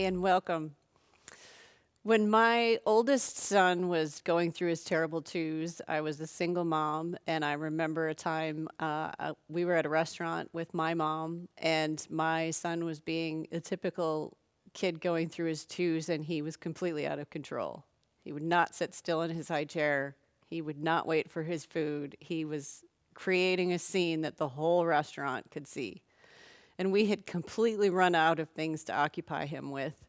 and welcome. When my oldest son was going through his terrible twos, I was a single mom, and I remember a time we were at a restaurant with my mom, and my son was being a typical kid going through his twos, and he was completely out of control. He would not sit still in his high chair. He would not wait for his food. He was creating a scene that the whole restaurant could see. And we had completely run out of things to occupy him with.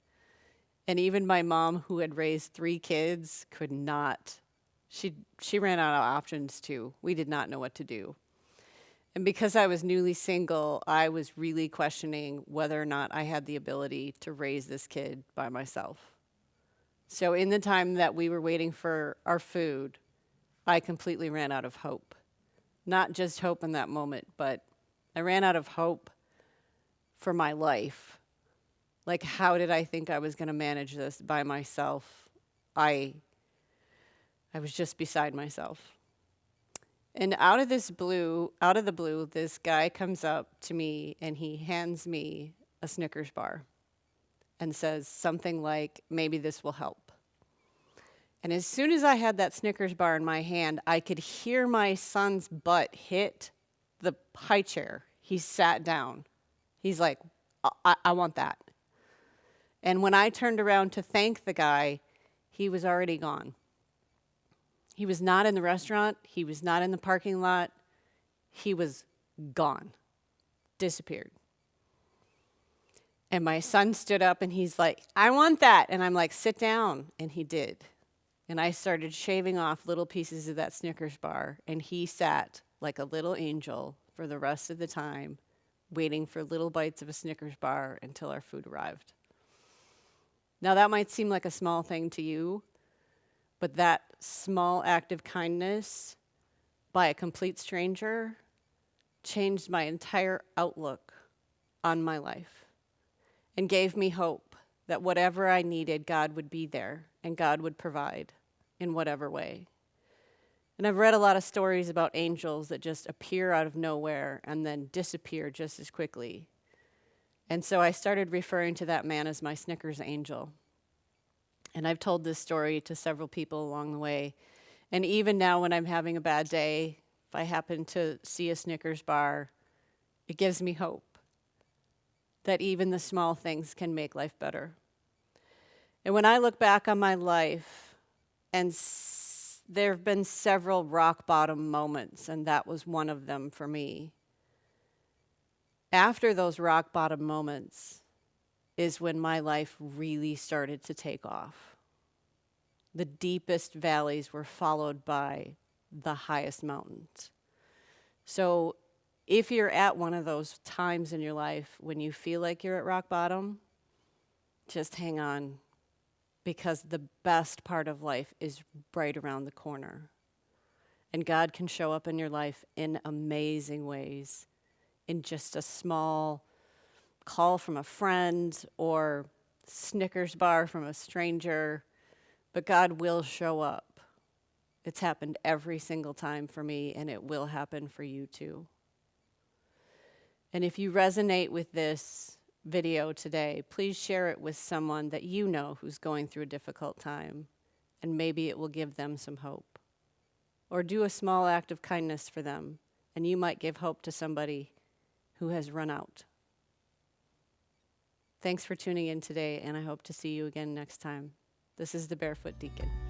And even my mom, who had raised 3 kids, could not. She ran out of options too. We did not know what to do. And because I was newly single, I was really questioning whether or not I had the ability to raise this kid by myself. So in the time that we were waiting for our food, I completely ran out of hope. Not just hope in that moment, but I ran out of hope for my life. Like, how did I think I was going to manage this by myself? I was just beside myself. And out of the blue, this guy comes up to me and he hands me a Snickers bar and says something like, maybe this will help. And as soon as I had that Snickers bar in my hand, I could hear my son's butt hit the high chair. He sat down. He's like, I want that. And when I turned around to thank the guy, he was already gone. He was not in the restaurant. He was not in the parking lot. He was gone, disappeared. And my son stood up and he's like, I want that. And I'm like, sit down. And he did. And I started shaving off little pieces of that Snickers bar. And he sat like a little angel for the rest of the time, waiting for little bites of a Snickers bar until our food arrived. Now, that might seem like a small thing to you, but that small act of kindness by a complete stranger changed my entire outlook on my life and gave me hope that whatever I needed, God would be there and God would provide in whatever way. And I've read a lot of stories about angels that just appear out of nowhere and then disappear just as quickly. And so I started referring to that man as my Snickers angel. And I've told this story to several people along the way. And even now when I'm having a bad day, if I happen to see a Snickers bar, it gives me hope that even the small things can make life better. And when I look back on my life, and there have been several rock bottom moments, and that was one of them for me. After those rock bottom moments is when my life really started to take off. The deepest valleys were followed by the highest mountains. So if you're at one of those times in your life when you feel like you're at rock bottom, just hang on, because the best part of life is right around the corner. And God can show up in your life in amazing ways, in just a small call from a friend or Snickers bar from a stranger, but God will show up. It's happened every single time for me, and it will happen for you too. And if you resonate with this video today, please share it with someone that you know who's going through a difficult time, and maybe it will give them some hope. Or do a small act of kindness for them, and you might give hope to somebody who has run out. Thanks for tuning in today, and I hope to see you again next time. This is the Barefoot Deacon.